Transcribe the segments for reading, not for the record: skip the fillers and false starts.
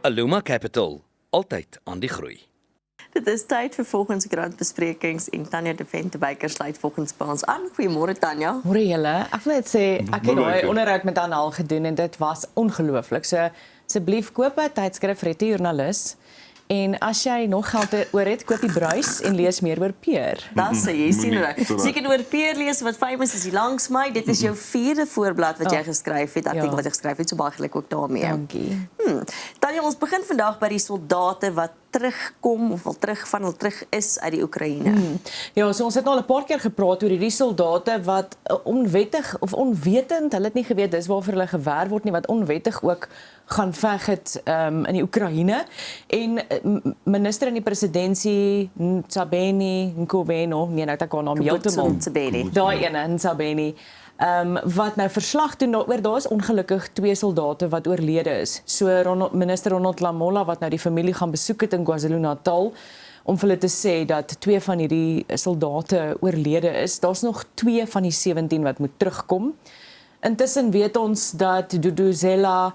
Aluma Capital, altyd aan die groei. Dit is tyd vir volgens grondbesprekings en Tanya de Ventewyker sluit volgens by ons aan. Goeiemôre Tanya. Môre julle. Ek wil net sê ek het daai onderhoud met Anna al gedoen en dit was ongelooflik. So asseblief koop 'n tydskrif vir die joernalis. En as jy nog geld oor het, koop die Bruis en lees meer oor Peer. Dan sê jy sien hoe. Jy kan oor Peer lees wat famous is hier langs my. Dit is jou 4de voorblad wat jy geskryf het, artikel wat jy geskryf het, so baie geluk ook daarmee. Dankie. Tanya, ons begin vandag by die soldate wat terugkom of al terug is uit die Oekraïne. Ja, so ons het al 'n paar keer gepraat oor hierdie soldate wat onwettig of onwetend, hulle het nie geweet dis waarvoor hulle gewerf word nie, wat onwettig ook gaan veg het in die Oekraïne. En minister in die presidentskap Ntsabeni Nkoveno, nee, nou het ek haar naam heeltemal. Daai ene, Ntsabeni. Wat nou verslag doen daaroor, daar is ongelukkig 2 soldate wat oorlede is. So minister Ronald Lamola wat nou die familie gaan besoek het in KwaZulu-Natal om vir hulle te sê dat 2 van hierdie soldate oorlede is. Daar's nog 2 van die 17 wat moet terugkom. Intussen weet ons dat Duduzela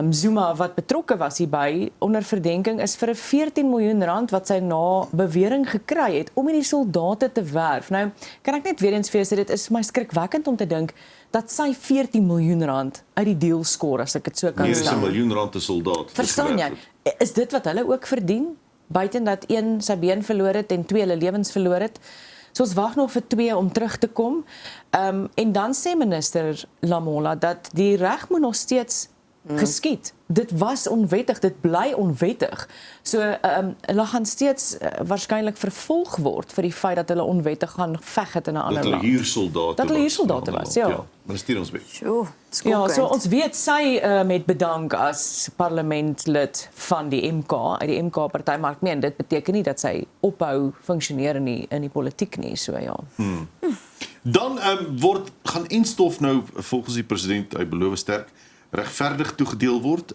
Zuma wat betrokke was hierby onder verdenking is vir 'n 14 miljoen rand wat sy na bewering gekry het om hierdie soldate te werf. Nou, kan ek net weer eens vir julle sê dit is vir my skrikwekkend om te dink dat sy 14 miljoen rand uit die deal skoor, as ek dit so kan stel. Meer as 'n miljoen rand 'n soldaat. Verstaan jy? Is dit wat hulle ook verdien? Buiten dat 1 sy been verloor het en 2 hulle lewens verloor het. So ons wag nog vir 2 om terug te kom. En dan sê minister Lamola dat die reg moet nog steeds geskied. Dit was onwettig, dit bly onwettig. So hulle gaan steeds waarskynlik vervolg word vir die feit dat hulle onwettig gaan veg het in 'n ander land. Dat hulle huursoldate was, ja. Maar stuur ons weg. Ja, so ons weet sy met bedank as parlementslid van die MK, uit die MK-party, maar ek meen dit beteken nie dat sy ophou funksioneer in die politiek nie, so ja. Dan gaan enstof nou volgens die president, hy beloof sterk, regverdig toegedeel word.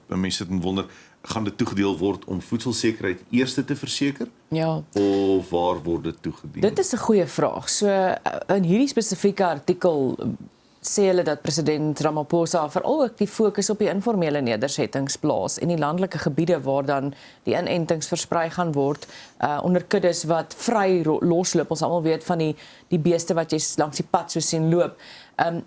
Mense het wonder, gaan dit toegedeel word om voedselsekerheid eers te verseker? Ja. Of waar word dit toegedeel? Dit is 'n goeie vraag. So in hierdie spesifieke artikel sê hulle dat president Ramaphosa veral ook die fokus op die informele nedersettings plaas en die landelike gebiede waar dan die inentings versprei gaan word onder kuddes wat vry losloop. Ons almal weet van die beeste wat jy langs die pad so sien loop.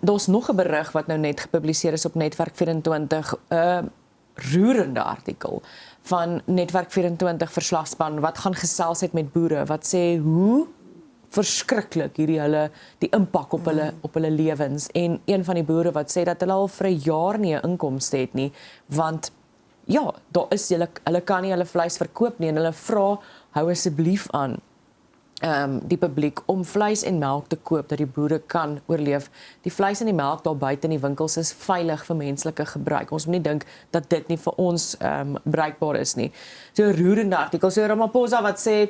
Daar's nog 'n berig wat nou net gepubliseer is op Netwerk 24, 'n roerende artikel van Netwerk 24 verslagspan wat gaan gesels het met boere wat sê hoe verskriklik die impak op hulle lewens, en een van die boere wat sê dat hulle al vir 'n jaar nie 'n inkomste het nie, want ja, daar is hulle kan nie hulle vleis verkoop nie en hulle vra hou asseblief aan die publiek om vleis en melk te koop dat die boere kan oorleef. Die vleis en die melk daar buite in die winkels is veilig vir menslike gebruik. Ons moet nie dink dat dit nie vir ons bruikbaar is nie. So 'n roerende artikel. So Ramaphosa wat sê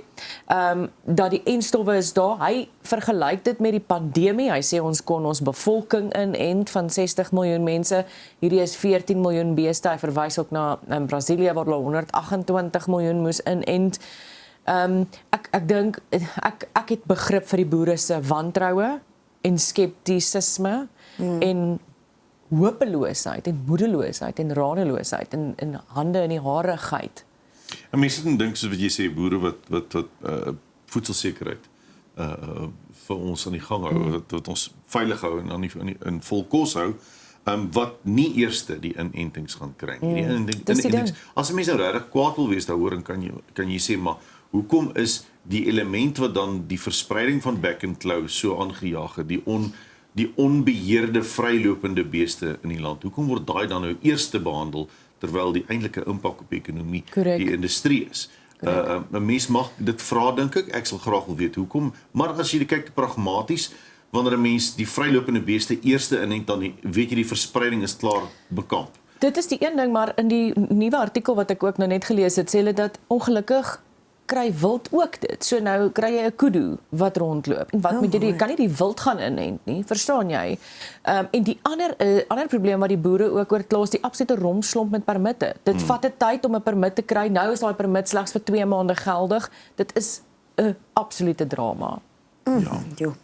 dat die enstowwe is daar. Hy vergelyk dit met die pandemie. Hy sê ons kon ons bevolking inent van 60 miljoen mense. Hierdie is 14 miljoen beeste. Hy verwys ook na Brasilië waar hulle 128 miljoen moes inent. Ek dink ek het begrip vir die boere se wantroue en skeptisisme en hopeloosheid en moedeloosheid en radeloosheid en hande in die harigheid. En mense dink soos wat jy sê, boere wat voedselsekerheid vir ons aan die gang hou, wat ons veilig hou en in vol kos hou, wat nie eerste die inentings gaan kry nie. Die inentings, as mense nou regtig kwaad wil wees daaroor, kan jy sê, maar hoekom is die element wat dan die verspreiding van bek en klou so aangejaag het, die onbeheerde vrylopende beeste in die land, hoekom word daai dan nou eerste behandel, terwyl die eintlike impak op die ekonomie die industrie is? 'n Mens mag dit vra, dink ek sal graag wil weet hoekom, maar as jy kyk pragmaties, wanneer 'n mens die vrylopende beeste eerste inent, dan weet jy die verspreiding is klaar bekamp. Dit is die een ding, maar in die nuwe artikel wat ek ook nou net gelees het, sê hulle dat ongelukkig kry wild ook dit. So nou kry jy 'n kudu wat rondloop. En wat moet jy doen? Jy kan nie die wild gaan inent nie, verstaan jy? En die ander probleem wat die boere ook oorkla is die absolute romslomp met permitte. Dit vat 'n tyd om 'n permit te kry. Nou is daai permit slegs vir 2 maande geldig. Dit is 'n absolute drama. Ja. Jo,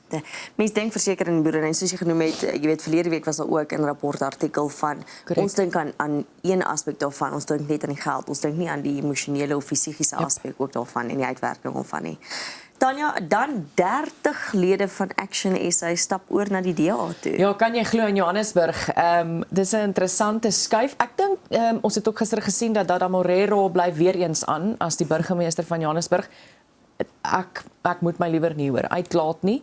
mense dink verseker in boerdery, soos jy genoem het, jy weet verlede week was daar ook 'n rapportartikel van ons dink aan een aspek daarvan, ons dink net aan die geld, ons dink nie aan die emosionele of fisiese aspek ook daarvan en die uitwerking daarvan nie. Tanya, dan 30 lede van Action SA stap oor na die DA toe. Ja, kan jy glo in Johannesburg. Dis 'n interessante skuif. Ek dink ons het ook gister gesien dat Dada Morero bly weer eens aan as die burgemeester van Johannesburg. Ek moet my liewer nie hoor uitlaat nie.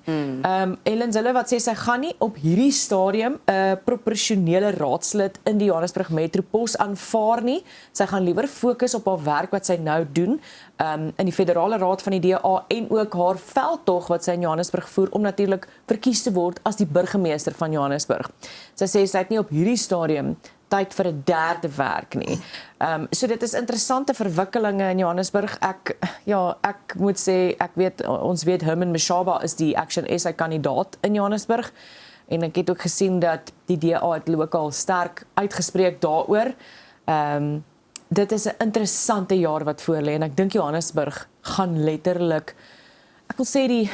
Ellen Zille wat sê sy gaan nie op hierdie stadium 'n proporsionele raadslid in die Johannesburg Metropos aanvaar nie. Sy gaan liewer fokus op haar werk wat sy nou doen in die federale raad van die DA en ook haar veldtog wat sy in Johannesburg voer om natuurlik verkies te word as die burgemeester van Johannesburg. Sy sê sy het nie op hierdie stadium tyd vir 'n derde werk nie. So dit is interessante verwikkelinge in Johannesburg. Ek moet sê ons weet Herman Mashaba is die Action SA kandidaat in Johannesburg en ek het ook gesien dat die DA het lokaal sterk uitgespreek daaroor. Dit is 'n interessante jaar wat voorlê en ek dink Johannesburg gaan letterlik ek wil sê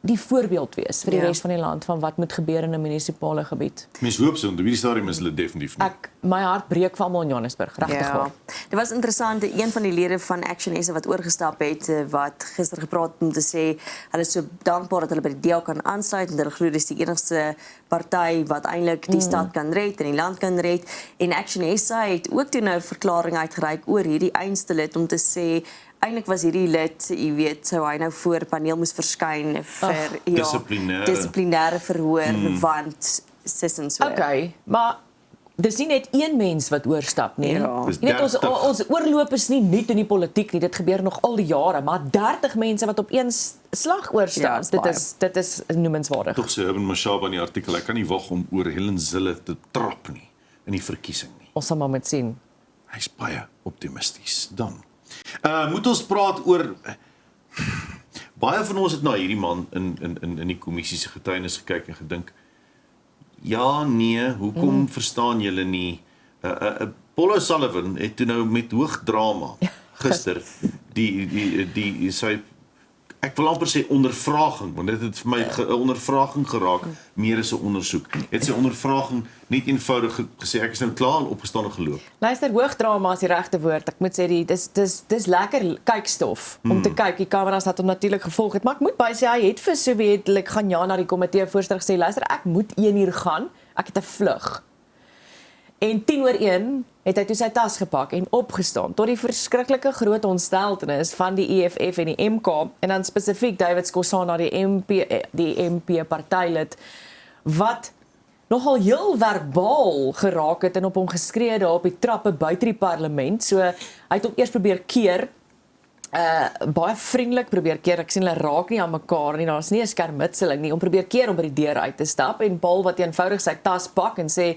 die voorbeeld wees vir die res van die land van wat moet gebeur in 'n munisipale gebied. Mens hoop so, op hierdie stadium is hulle definitief nie. My hart breek vir almal in Johannesburg, regtig waar. Dit was interessant, een van die lede van Action SA wat oorgestap het, wat gister gepraat het om te sê, hulle is so dankbaar dat hulle by die DA kan aansluit en hulle glo dis die enigste party wat eintlik die stad kan red en die land kan red. En Action SA het ook toe nou 'n verklaring uitgereik oor hierdie einste lid om te sê eintlik was hierdie lid, jy weet, sou hy nou voor paneel moes verskyn vir dissiplinêre verhoor want sissens so. Okay, maar dis nie net een mens wat oorstap nie. Jy weet ons oorloop is nie nuut in die politiek nie. Dit gebeur nog al die jare, maar 30 mense wat op een slag oorstap. Dit is noemenswaardig. Tog sê Herman Mashaba in die artikel, ek kan nie wag om oor Helen Zille te trap nie in die verkiesing nie. Ons sal maar met sien. Hy's baie optimisties dan. Moet ons praat oor baie van ons het na hierdie man in die kommissie se getuienis gekyk en gedink ja, nee, hoekom verstaan julle nie? Paul O'Sullivan het toe nou met hoog drama gister sy ek wil amper sê ondervraging, want dit het vir my 'n ondervraging geraak, meer as 'n ondersoek. Het sy ondervraging net eenvoudig gesê ek is nou klaar en opgestaan en geloop. Luister, hoogdrama is die regte woord. Ek moet sê dis lekker kykstof om te kyk. Die kameras het hom natuurlik gevolg het, maar ek moet baie sê hy het vir so weet gaan ja na die komitee voorstel gesê, luister, ek moet 1 uur gaan. Ek het 'n vlug. En 10:01 het hy toe sy tas gepak en opgestaan tot die verskriklike groot ontsteltenis van die EFF en die MK en dan spesifiek David Skosana die MP partylid wat nogal heel verbaal geraak het en op hom geskree daar op die trappe buite die parlement. So hy het hom eers probeer keer. Baie vriendelik probeer keer. Ek sien hulle raak nie aan mekaar nie. Daar's nie 'n skermutseling nie om probeer keer om by die deur uit te stap en Paul wat eenvoudig sy tas pak en sê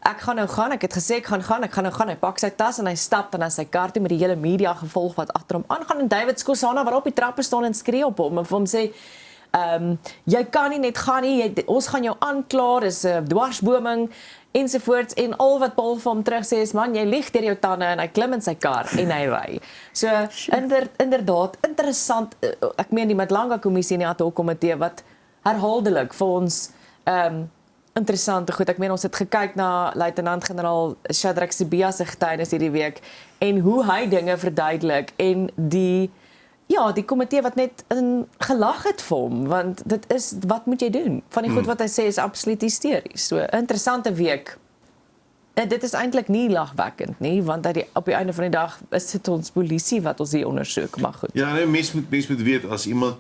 ek gaan nou gaan, ek het gesê ek gaan nou gaan. Hy pak sy tas en hy stap dan na sy kar toe met die hele media gevolg wat agter hom aangaan en David Skosana wat op die trappe staan en skree op hom en vir hom sê jy kan nie net gaan nie, ons gaan jou aankla, dis 'n dwarsboming ensovoorts en al wat Paul vir hom terug sê is man, jy lieg deur jou tande en hy klim in sy kar en hy ry. So inderdaad interessant, ek meen die Madlanga kommissie en die ad hoc komitee wat herhaaldelik vir ons interessante goed. Ek meen ons het gekyk na luitenant-generaal Shadrack Sibiya se getuienis hierdie week en hoe hy dinge verduidelik en die komitee wat net gelag het vir hom want dit is wat moet jy doen? Van die goed wat hy sê is absoluut hysteries. So 'n interessante week. Dit is eintlik nie lagwekkend nie want op die einde van die dag is dit ons polisie wat ons hier ondersoek, maar goed. Ja, nee, mens moet weet as iemand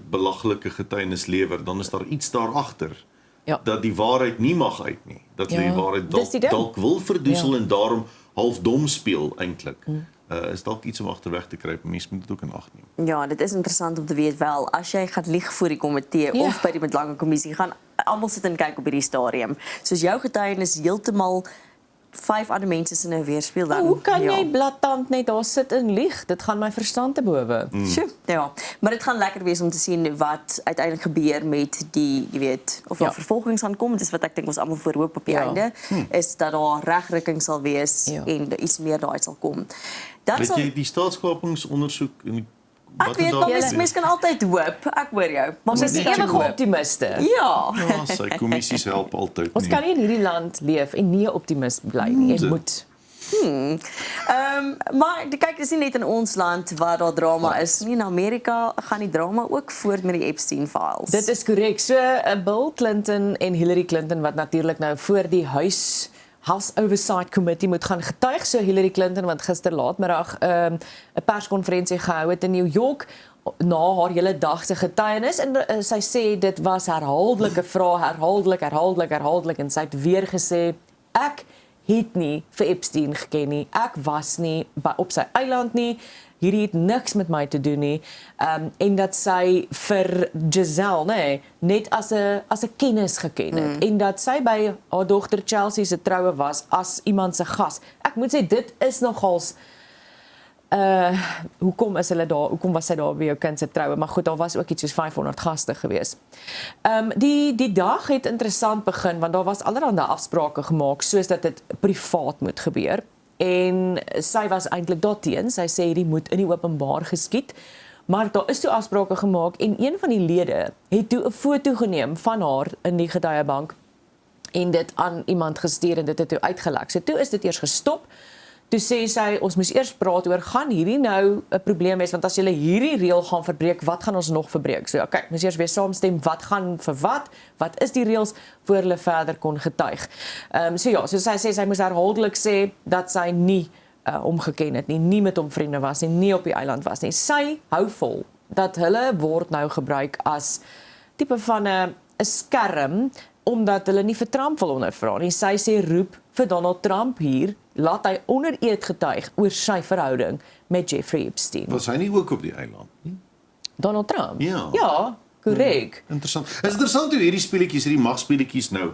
belaglike getuienis lewer, dan is daar iets daar agter. Ja. Dat die waarheid nie mag uit nie. Dat die waarheid dalk wil verdoesel en daarom half dom speel eintlik. Is dalk iets om agterweg te kry, mense moet dit ook in ag neem. Ja, dit is interessant om te weet wel, as jy gaan lieg voor die komitee of by die Madlanga kommissie, gaan almal sit en kyk op hierdie stadium. Soos jou getuienis heeltemal 5 ander mense se nou weerspieël dan. Hoe kan jy blaatant net daar sit en lieg? Dit gaan my verstand te bowe. Ja, maar dit gaan lekker wees om te sien wat uiteindelik gebeur met die, jy weet, of daar vervolgings aankom. Dis wat ek dink ons almal voorhoop op die einde, is dat daar regrukking sal wees en iets meer daaruit sal kom. Dan weet jy die staatskapingsondersoek en Ek weet, maar mens kan altyd hoop. Ek hoor jou. Maar Ons is die ewige hoop. optimiste. Ja. Ja, sy kommissies help altyd Ons kan nie in hierdie land leef en nie 'n optimist bly nie. Jy moet. Maar kyk, dis nie net in ons land waar daar drama is nie. In Amerika gaan die drama ook voort met die Epstein files. Dit is korrek. So Bill Clinton en Hillary Clinton wat natuurlik nou voor die House Oversight Committee moet gaan getuig. So Hillary Clinton wat gister laatmiddag 'n perskonferensie gehou het in New York na haar hele dag se getuienis en sy sê dit was herhaaldelike vrae, herhaaldelik en sy het weer gesê ek het nie vir Epstein geken nie. Ek was nie op sy eiland nie. Hierdie het niks met my te doen nie. En dat sy vir Giselle net as 'n kennis geken het en dat sy by haar dogter Chelsea se troue was as iemand se gas. Ek moet sê dit is nogals hoekom was sy daar by jou kind se troue? Maar goed, daar was ook iets soos 500 gaste gewees. Die dag het interessant begin want daar was allerlei afsprake gemaak soos dat dit privaat moet gebeur. En sy was eintlik daarteen. Sy sê hierdie moet in die openbaar geskied. Maar daar is toe afsprake gemaak en een van die lede het toe 'n foto geneem van haar in die getuiebank en dit aan iemand gestuur en dit het toe uitgelek. So toe is dit eers gestop. Toe sê sy, ons moes eers praat oor, gaan hierdie nou 'n probleem wees, want as julle hierdie reël gaan verbreek, wat gaan ons nog verbreek? So, okay, moes eers weer saamstem, wat gaan vir wat is die reëls, voor hulle verder kon getuig. So ja, so sy sê, sy moes herhaaldelik sê, dat sy nie omgeken het nie met hom vriende was nie op die eiland was nie. Sy hou vol, dat hulle word nou gebruik as tipe van 'n skerm, omdat hulle nie vir Trump wil ondervra nie. Sy sê, roep vir Donald Trump hier, laat hy onder eed getuig oor sy verhouding met Jeffrey Epstein. Was hy nie ook op die eiland nie? Donald Trump? Ja. Ja, korrek. Interessant. Is interessant hoe hierdie speletjies, hierdie magspeletjies nou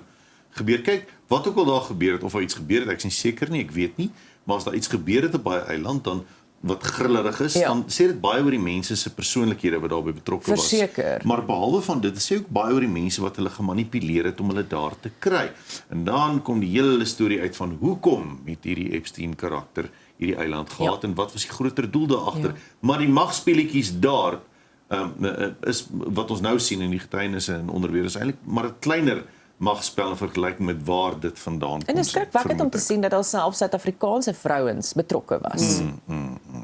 gebeur. Kyk, wat ook al daar gebeur het of daar iets gebeur het, ek is nie seker nie, ek weet nie, maar as daar iets gebeur het op baie eiland dan wat grillerig is, dan sê dit baie oor die mense se persoonlikhede wat daarbey betrokke was. Verseker. Maar behalwe van dit, sê ook baie oor die mense wat hulle gemanipuleer het om hulle daar te kry. En dan kom die hele storie uit van hoekom het hierdie Epstein karakter hierdie eiland gehad en wat was die groter doel daar agter. Maar die magspeletjies daar is wat ons nou sien in die getuienisse en onderweer is eintlik maar 'n kleiner magspel in vergelyking met waar dit vandaan kom. En dit is skrikwekkend om te sien dat daar selfs Suid-Afrikaanse vrouens betrokke was.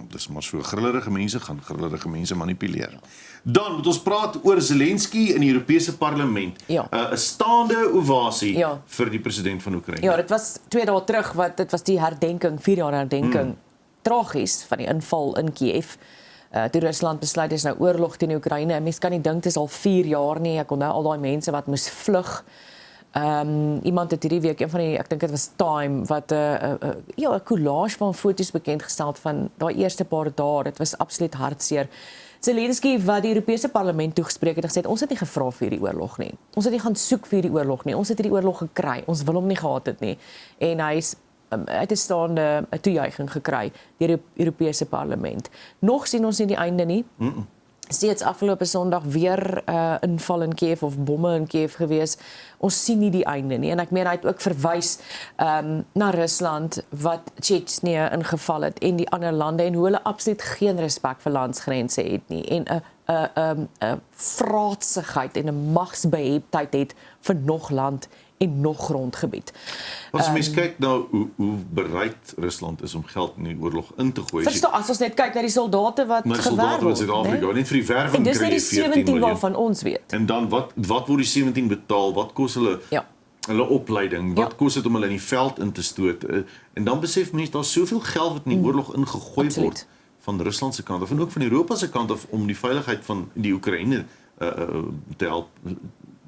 Dis maar so, grillerige mense gaan grillerige mense manipuleer. Dan moet ons praat oor Zelensky in die Europese Parlement. 'n staande ovasie vir die president van Oekraïne. Ja, dit was 2 dae terug dit was die herdenking, 4 jaar herdenking, tragies van die inval in Kiev. Toe Rusland besluit is nou oorlog teen Oekraïne. Mense kan nie dink dit is al 4 jaar nie. Ek onthou al daai mense wat moes vlug. Iemand het hierdie week, ek dink dit was Time, wat 'n collage van foto's bekend gestel van daai eerste paar dae. Dit was absoluut hartseer. Zelensky wat die Europese Parlement toegespreek het, gesê ons het nie gevra vir hierdie oorlog nie. Ons het nie gaan soek vir hierdie oorlog nie. Ons het hierdie oorlog gekry. Ons wil hom nie gehad het nie. En hy het 'n staande toejuiging gekry deur die Europese Parlement. Nog sien ons nie die einde nie. Steeds afgelope Sondag weer inval in Kiev of bomme in Kiev gewees. Ons sien nie die einde nie. En ek meen hy het ook verwys na Rusland wat Tsjetsjenië ingeval het en die ander lande en hoe hulle absoluut geen respek vir landsgrense het nie en 'n vraatsigheid en 'n magsbeheptheid het vir nog land en nog grondgebied. As mens kyk nou hoe bereid Rusland is om geld in die oorlog in te gooi. Verstaan, as ons net kyk na die soldate wat gewerf word, Suid-Afrika, net vir die verwing en dis kry net die 17 waarvan ons weet. En dan wat word die 17 betaal? Wat kos hulle hulle opleiding? Wat kos dit om hulle in die veld in te stoot? En dan besef mense daar's soveel geld wat in die oorlog ingegooi word van Rusland se kant af en ook van Europa se kant af om die veiligheid van die Oekraïne te help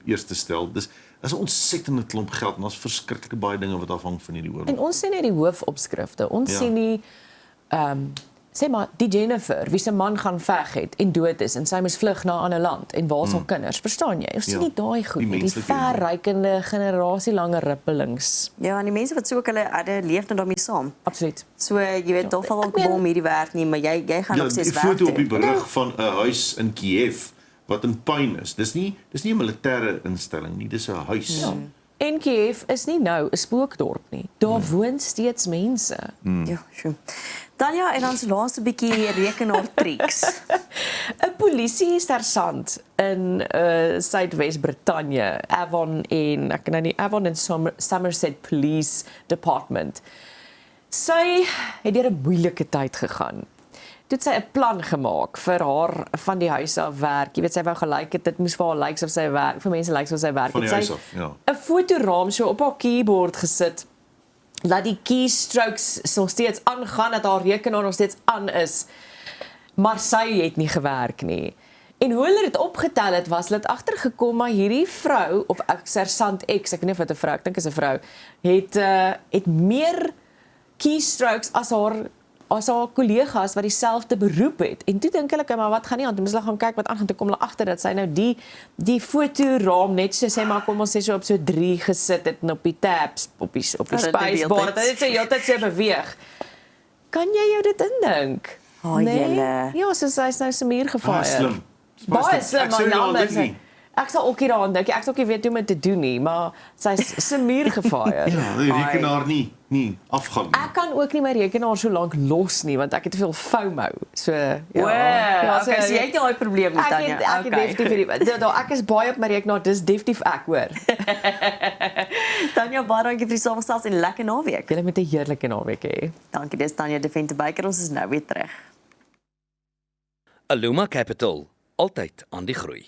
eers te stel. Dis is 'n ontsettende klomp geld en daar's verskriklike baie dinge wat afhang van hierdie oorlog. En ons sien net die hoofopskrifte. Ons sien nie sê maar die Jennifer wie se man gaan veg het en dood is en sy moes vlug na 'n ander land en waar is haar kinders? Verstaan jy? Ons sien nie daai goed nie, die verrykende generasielange rippelings. Ja, en die mense wat soek hulle leef nou daarmee saam. Absoluut. So jy weet daar val ook 'n bom hierdie werk nie, maar jy gaan nog steeds werk. Die foto op die berig van 'n huis in Kiev wat in puin is. Dis nie 'n militêre instelling nie, dis 'n huis. En Kiev is nie nou 'n spookdorp nie. Daar woon steeds mense. Ja, sjoe. Tanya, en dan se laaste bietjie rekenaar triks. 'n Polisiesersant in Suidwes-Brittanje, Avon en Somerset Police Department. Sy het deur 'n moeilike tyd gegaan. Toe het sy 'n plan gemaak vir haar van die huis af werk. Jy weet, sy wou gelyk het, dit moes vir haar lyk asof sy werk, vir mense lyk asof sy werk. Van die Het huis sy af, ja. 'n fotoraam so op haar keyboard gesit, dat die keystrokes nog steeds aangaan, dat haar rekenaar nog steeds aan is. Maar sy het nie gewerk nie. En hoe hulle dit opgetel het, was hulle het agtergekom maar hierdie vrou of sersant X, ek weet nie of dit 'n vrou, ek dink is 'n vrou, het meer keystrokes as haar kollegas wat dieselfde beroep het. En toe dink hulle, maar wat gaan nie aan? Toe moes hulle gaan kyk wat aangaan, toe kom hulle agter dat sy nou die fotoraam net so sê maar kom ons sê so op so 3 gesit het en op die tabs op die spacebar. Dit het sy heeltyd so beweeg. Kan jy jou dit indink? Julle. Ja, so sy's nou se muur gefire. Slim. Baie slim, Ek sou nie maar aan dink nie. Ek sal ook hieraan dink. Ek sal ook nie weet hoe om dit te doen nie, maar sy's se muur gefire. Ja, die rekenaar nie afgaan nie. Ek kan ook nie my rekenaar so lank los nie want ek het te veel FOMO. So ja. Okay, so jy het nie daai probleem nie, Tanya. Ek het definitief ek is baie op my rekenaar, dis definitief ek hoor. Tanya, baie dankie vir die saamgesels en lekker naweek. Julle moet 'n heerlike naweek hê. Dankie, dis Tanya de Venter-Byker. Ons is nou weer terug. Aluma Capital, altyd aan die groei.